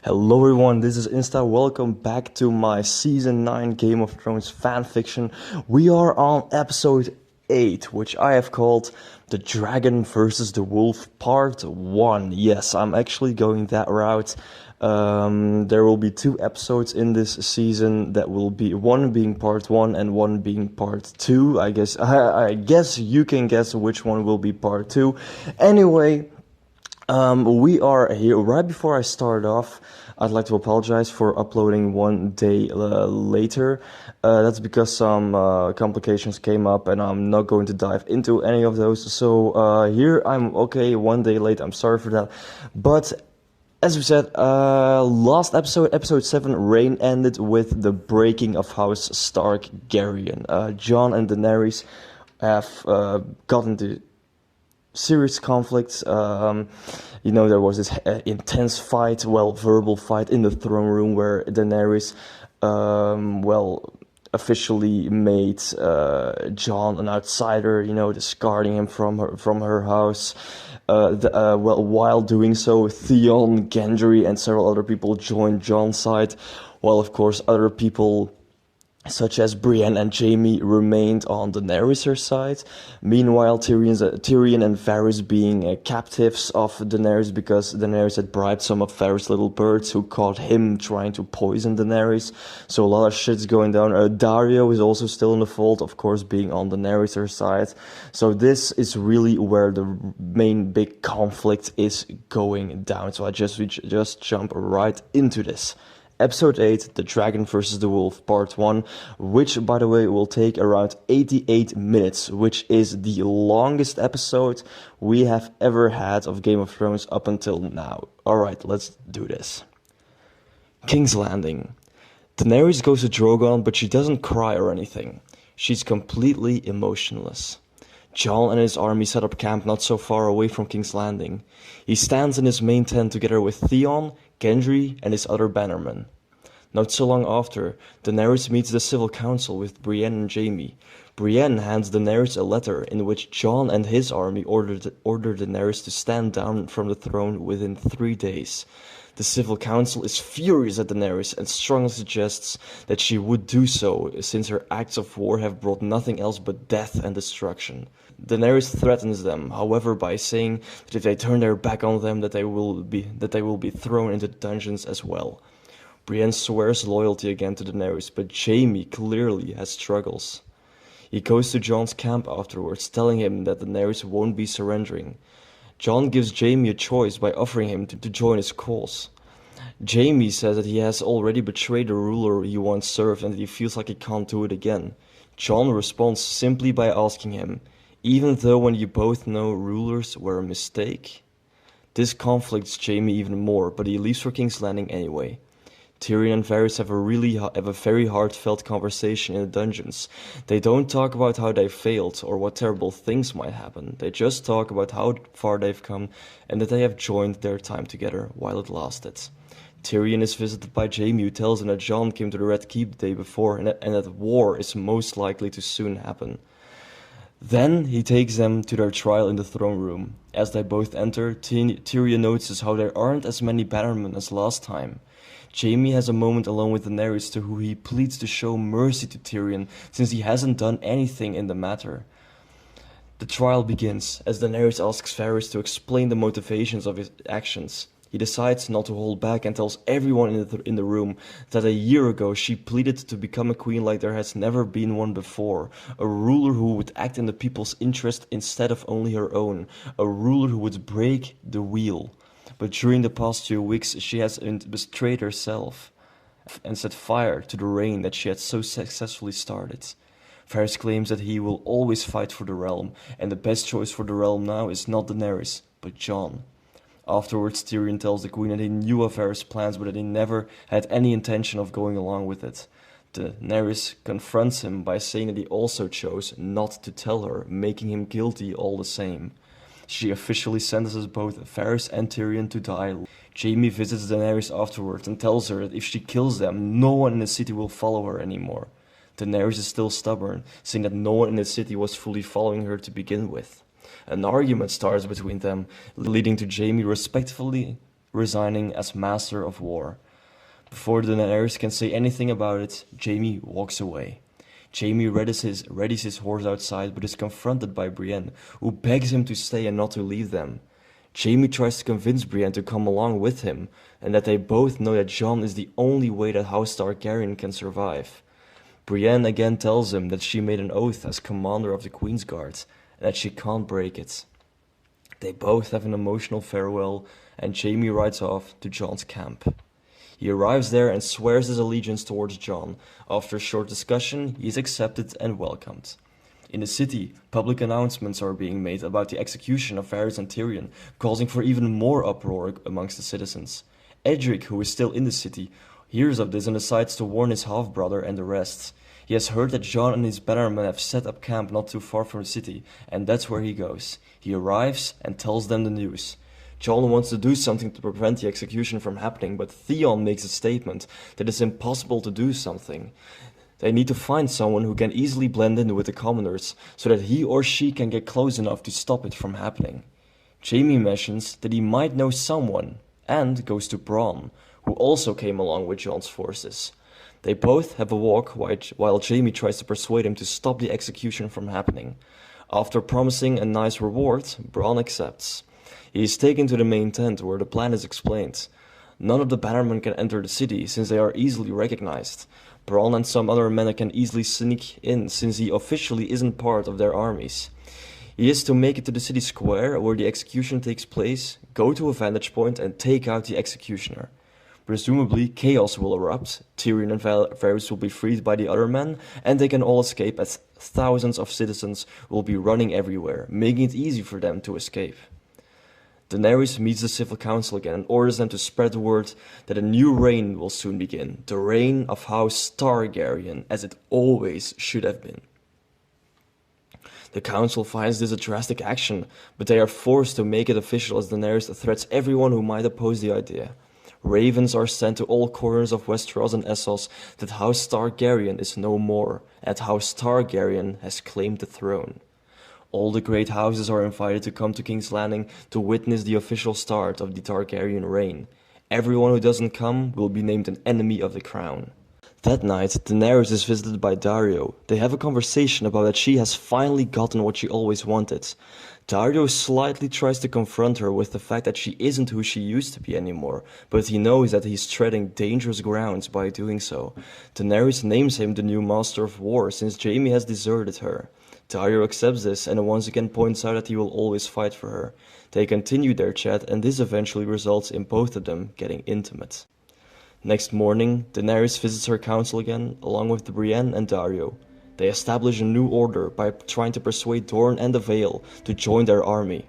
Hello everyone, this is Insta. Welcome back to my Season 9 Game of Thrones fanfiction. We are on episode 8, which I have called The Dragon versus the Wolf Part 1. Yes, I'm actually going that route. There will be 2 episodes in this season that will be one being part 1 and one being part 2. I guess you can guess which one will be part 2. Anyway, we are here. Right before I start off, I'd like to apologize for uploading one day later. That's because some complications came up, and I'm not going to dive into any of those. So here I'm okay, one day late. I'm sorry for that. But as we said, last episode, episode 7, Reign ended with the breaking of House Starkgaryen. Jon and Daenerys have gotten into serious conflicts. There was this intense fight, verbal fight in the throne room where Daenerys, officially made Jon an outsider. Discarding him from her house. While doing so, Theon, Gendry, and several other people joined Jon's side, while of course other people such as Brienne and Jaime remained on Daenerys' side. Meanwhile, Tyrion and Varys being captives of Daenerys because Daenerys had bribed some of Varys' little birds who caught him trying to poison Daenerys. So a lot of shit's going down. Daario is also still in the fold, of course, being on Daenerys' side. So this is really where the main big conflict is going down. So we just jump right into this. Episode 8, The Dragon vs. the Wolf, Part 1, which, by the way, will take around 88 minutes, which is the longest episode we have ever had of Game of Thrones up until now. Alright, let's do this. King's Landing. Daenerys goes to Drogon, but she doesn't cry or anything. She's completely emotionless. Jon and his army set up camp not so far away from King's Landing. He stands in his main tent together with Theon, Gendry, and his other bannermen. Not so long after, Daenerys meets the Civil Council with Brienne and Jaime. Brienne hands Daenerys a letter in which Jon and his army order Daenerys to stand down from the throne within 3 days. The Civil Council is furious at Daenerys and strongly suggests that she would do so, since her acts of war have brought nothing else but death and destruction. Daenerys threatens them, however, by saying that if they turn their back on them, that they will be thrown into dungeons as well. Brienne swears loyalty again to Daenerys, but Jaime clearly has struggles. He goes to Jon's camp afterwards, telling him that Daenerys won't be surrendering. Jon gives Jaime a choice by offering him to join his cause. Jaime says that he has already betrayed the ruler he once served and that he feels like he can't do it again. Jon responds simply by asking him, even though when you both know rulers were a mistake? This conflicts Jaime even more, but he leaves for King's Landing anyway. Tyrion and Varys have a very heartfelt conversation in the dungeons. They don't talk about how they failed or what terrible things might happen. They just talk about how far they've come and that they have joined their time together while it lasted. Tyrion is visited by Jaime, who tells him that Jon came to the Red Keep the day before and that war is most likely to soon happen. Then he takes them to their trial in the throne room. As they both enter, Tyrion notices how there aren't as many bannermen as last time. Jaime has a moment alone with Daenerys to who he pleads to show mercy to Tyrion since he hasn't done anything in the matter. The trial begins as Daenerys asks Varys to explain the motivations of his actions. He decides not to hold back and tells everyone in the room that a year ago she pleaded to become a queen like there has never been one before, a ruler who would act in the people's interest instead of only her own, a ruler who would break the wheel. But during the past few weeks she has betrayed herself and set fire to the reign that she had so successfully started. Varys claims that he will always fight for the realm, and the best choice for the realm now is not Daenerys, but Jon. Afterwards, Tyrion tells the queen that he knew of Varys' plans, but that he never had any intention of going along with it. Daenerys confronts him by saying that he also chose not to tell her, making him guilty all the same. She officially sentences both Varys and Tyrion to die. Jaime visits Daenerys afterwards and tells her that if she kills them, no one in the city will follow her anymore. Daenerys is still stubborn, saying that no one in the city was fully following her to begin with. An argument starts between them, leading to Jaime respectfully resigning as Master of War. Before Daenerys can say anything about it, Jaime walks away. Jaime readies his horse outside, but is confronted by Brienne, who begs him to stay and not to leave them. Jaime tries to convince Brienne to come along with him, and that they both know that Jon is the only way that House Starkgaryen can survive. Brienne again tells him that she made an oath as commander of the Queen's Guard, and that she can't break it. They both have an emotional farewell, and Jaime rides off to Jon's camp. He arrives there and swears his allegiance towards Jon. After a short discussion, he is accepted and welcomed. In the city, public announcements are being made about the execution of Varys and Tyrion, causing for even more uproar amongst the citizens. Edric, who is still in the city, hears of this and decides to warn his half-brother and the rest. He has heard that Jon and his bannermen have set up camp not too far from the city, and that's where he goes. He arrives and tells them the news. Jon wants to do something to prevent the execution from happening, but Theon makes a statement that it's impossible to do something. They need to find someone who can easily blend in with the commoners, so that he or she can get close enough to stop it from happening. Jaime mentions that he might know someone, and goes to Bronn, who also came along with Jon's forces. They both have a walk while Jaime tries to persuade him to stop the execution from happening. After promising a nice reward, Bronn accepts. He is taken to the main tent where the plan is explained. None of the bannermen can enter the city since they are easily recognized. Bronn and some other men can easily sneak in since he officially isn't part of their armies. He is to make it to the city square where the execution takes place, go to a vantage point and take out the executioner. Presumably chaos will erupt, Tyrion and Varys will be freed by the other men, and they can all escape as thousands of citizens will be running everywhere, making it easy for them to escape. Daenerys meets the civil council again and orders them to spread the word that a new reign will soon begin, the reign of House Starkgaryen, as it always should have been. The council finds this a drastic action, but they are forced to make it official as Daenerys threats everyone who might oppose the idea. Ravens are sent to all corners of Westeros and Essos that House Starkgaryen is no more, and House Starkgaryen has claimed the throne. All the great houses are invited to come to King's Landing to witness the official start of the Targaryen reign. Everyone who doesn't come will be named an enemy of the crown. That night, Daenerys is visited by Daario. They have a conversation about that she has finally gotten what she always wanted. Daario slightly tries to confront her with the fact that she isn't who she used to be anymore, but he knows that he's treading dangerous grounds by doing so. Daenerys names him the new Master of War since Jaime has deserted her. Daario accepts this and once again points out that he will always fight for her. They continue their chat and this eventually results in both of them getting intimate. Next morning, Daenerys visits her council again, along with Brienne and Daario. They establish a new order by trying to persuade Dorne and the Vale to join their army.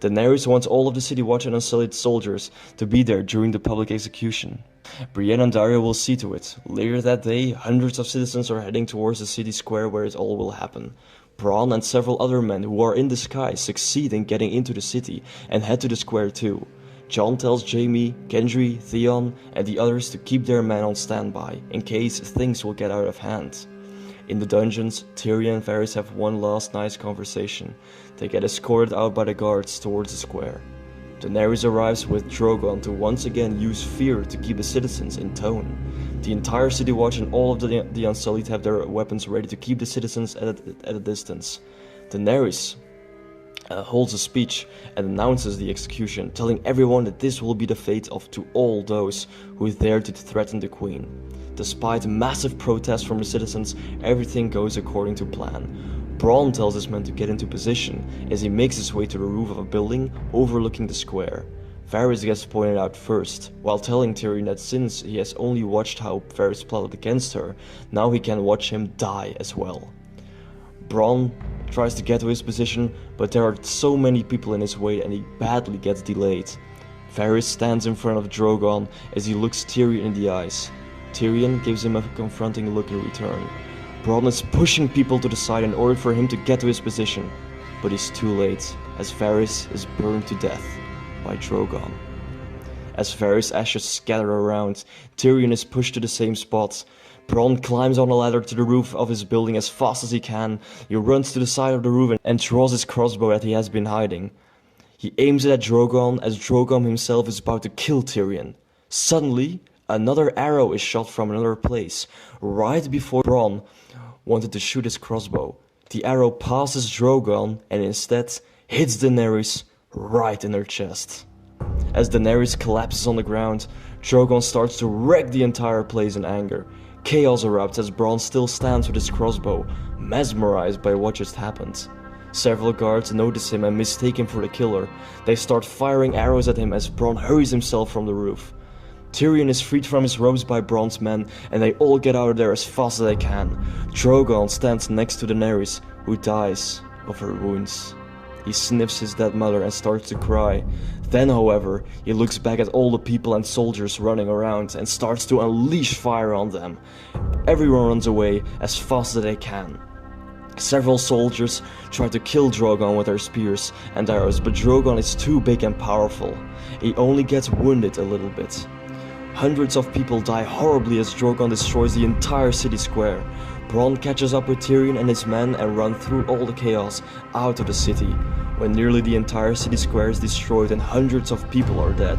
Daenerys wants all of the City Watch and Unsullied soldiers to be there during the public execution. Brienne and Daario will see to it. Later that day, hundreds of citizens are heading towards the city square where it all will happen. Bronn and several other men who are in disguise succeed in getting into the city and head to the square too. Jon tells Jaime, Gendry, Theon and the others to keep their men on standby in case things will get out of hand. In the dungeons, Tyrion and Varys have one last nice conversation. They get escorted out by the guards towards the square. Daenerys arrives with Drogon to once again use fear to keep the citizens in tone. The entire City Watch and all of the Unsullied have their weapons ready to keep the citizens at a distance. Daenerys holds a speech and announces the execution, telling everyone that this will be the fate of to all those who dared to threaten the Queen. Despite massive protests from the citizens, everything goes according to plan. Bronn tells his men to get into position as he makes his way to the roof of a building overlooking the square. Varys gets pointed out first, while telling Tyrion that since he has only watched how Varys plotted against her, now he can watch him die as well. Bronn tries to get to his position, but there are so many people in his way and he badly gets delayed. Varys stands in front of Drogon as he looks Tyrion in the eyes. Tyrion gives him a confronting look in return. Bronn is pushing people to the side in order for him to get to his position, but he's too late as Varys is burned to death by Drogon. As Varys' ashes scatter around, Tyrion is pushed to the same spot. Bronn climbs on a ladder to the roof of his building as fast as he can. He runs to the side of the roof and draws his crossbow that he has been hiding. He aims it at Drogon as Drogon himself is about to kill Tyrion. Suddenly, another arrow is shot from another place, right before Bronn wanted to shoot his crossbow. The arrow passes Drogon and instead hits Daenerys right in her chest. As Daenerys collapses on the ground, Drogon starts to wreck the entire place in anger. Chaos erupts as Bronn still stands with his crossbow, mesmerized by what just happened. Several guards notice him and mistake him for the killer. They start firing arrows at him as Bronn hurries himself from the roof. Tyrion is freed from his ropes by Bronn's men, and they all get out of there as fast as they can. Drogon stands next to Daenerys, who dies of her wounds. He sniffs his dead mother and starts to cry. Then, however, he looks back at all the people and soldiers running around and starts to unleash fire on them. Everyone runs away as fast as they can. Several soldiers try to kill Drogon with their spears and arrows, but Drogon is too big and powerful. He only gets wounded a little bit. Hundreds of people die horribly as Drogon destroys the entire city square. Bronn catches up with Tyrion and his men and run through all the chaos out of the city. When nearly the entire city square is destroyed and hundreds of people are dead,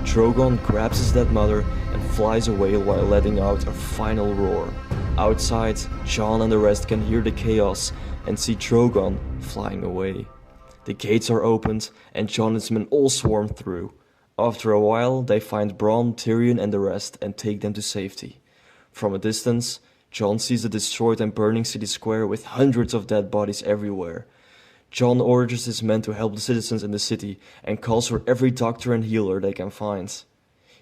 Drogon grabs his dead mother and flies away while letting out a final roar. Outside, Jon and the rest can hear the chaos and see Drogon flying away. The gates are opened and Jon and his men all swarm through. After a while, they find Bronn, Tyrion and the rest and take them to safety. From a distance, Jon sees the destroyed and burning city square with hundreds of dead bodies everywhere. Jon orders his men to help the citizens in the city and calls for every doctor and healer they can find.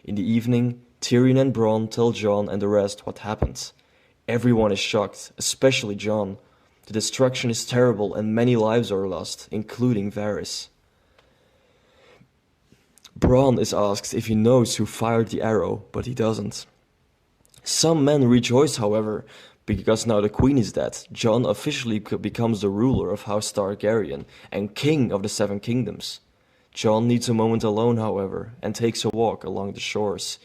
In the evening, Tyrion and Bronn tell Jon and the rest what happened. Everyone is shocked, especially Jon. The destruction is terrible and many lives are lost, including Varys. Bronn is asked if he knows who fired the arrow, but he doesn't. Some men rejoice, however, because now the queen is dead. Jon officially becomes the ruler of House Starkgaryen and king of the Seven Kingdoms. Jon needs a moment alone, however, and takes a walk along the shores.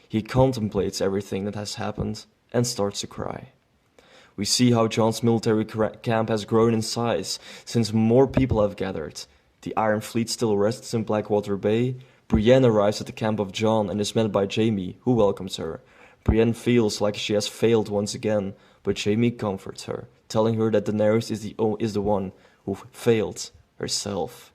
He contemplates everything that has happened and starts to cry. We see how Jon's military camp has grown in size since more people have gathered. The Iron Fleet still rests in Blackwater Bay. Brienne arrives at the camp of Jon and is met by Jaime, who welcomes her. Brienne feels like she has failed once again, but Jaime comforts her, telling her that Daenerys is the one who failed herself.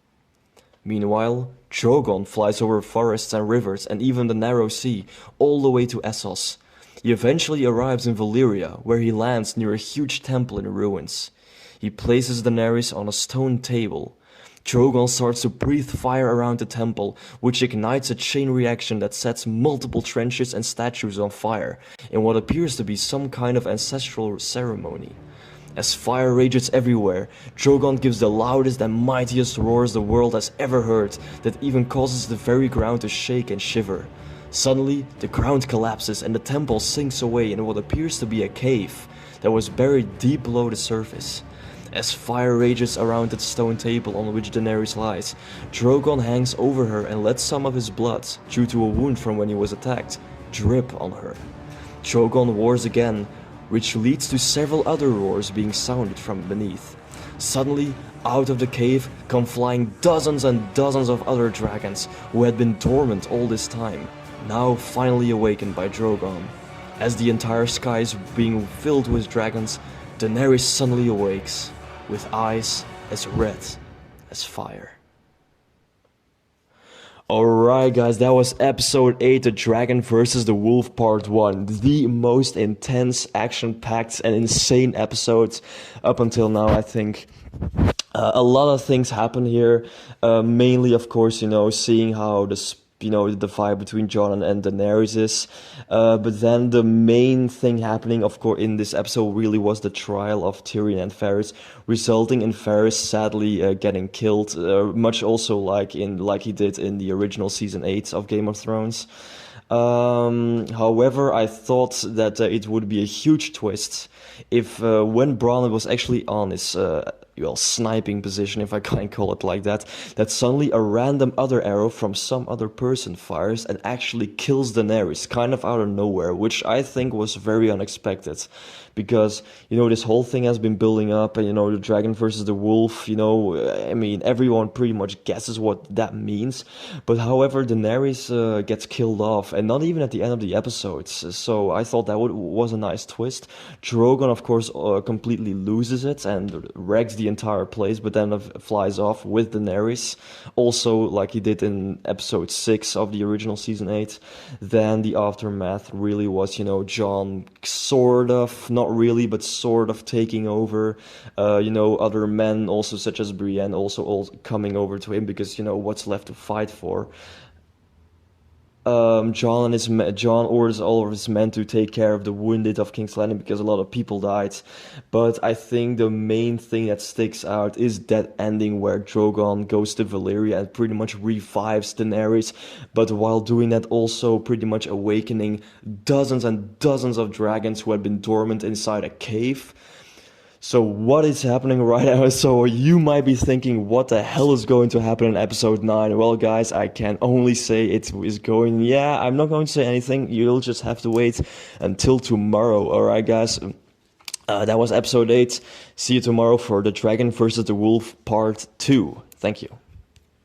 Meanwhile, Drogon flies over forests and rivers and even the narrow sea, all the way to Essos. He eventually arrives in Valyria, where he lands near a huge temple in ruins. He places Daenerys on a stone table. Drogon starts to breathe fire around the temple, which ignites a chain reaction that sets multiple trenches and statues on fire, in what appears to be some kind of ancestral ceremony. As fire rages everywhere, Drogon gives the loudest and mightiest roars the world has ever heard, that even causes the very ground to shake and shiver. Suddenly, the ground collapses and the temple sinks away in what appears to be a cave that was buried deep below the surface. As fire rages around the stone table on which Daenerys lies, Drogon hangs over her and lets some of his blood, due to a wound from when he was attacked, drip on her. Drogon roars again, which leads to several other roars being sounded from beneath. Suddenly, out of the cave come flying dozens and dozens of other dragons who had been dormant all this time, now finally awakened by Drogon. As the entire sky is being filled with dragons, Daenerys suddenly awakes, with eyes as red as fire. Alright guys, that was episode 8, The Dragon vs. the Wolf part 1. The most intense, action-packed and insane episodes up until now, I think. A lot of things happen here, mainly of course, seeing how the fight between Jon and Daenerys is. But then the main thing happening, of course, in this episode really was the trial of Tyrion and Varys, resulting in Varys sadly getting killed, much also like he did in the original season 8 of Game of Thrones. However, I thought that it would be a huge twist if when Bronn was actually on his sniping position, if I can call it like that, that suddenly a random other arrow from some other person fires and actually kills Daenerys, kind of out of nowhere, which I think was very unexpected. Because, this whole thing has been building up, and, the dragon versus the wolf, I mean, everyone pretty much guesses what that means. But however, Daenerys gets killed off, and not even at the end of the episodes. So I thought that was a nice twist. Drogon, of course, completely loses it and wrecks the entire place, but then flies off with Daenerys. Also, like he did in episode 6 of the original season 8. Then the aftermath really was, Jon sort of, not really, but sort of taking over. Other men also, such as Brienne, also all coming over to him because, what's left to fight for. John orders all of his men to take care of the wounded of King's Landing because a lot of people died. But I think the main thing that sticks out is that ending where Drogon goes to Valyria and pretty much revives Daenerys, but while doing that also pretty much awakening dozens and dozens of dragons who had been dormant inside a cave. So what is happening right now? So you might be thinking, what the hell is going to happen in episode 9? Well, guys, I can only say it is going... Yeah, I'm not going to say anything. You'll just have to wait until tomorrow. Alright, guys? That was episode 8. See you tomorrow for The Dragon versus the Wolf Part 2. Thank you.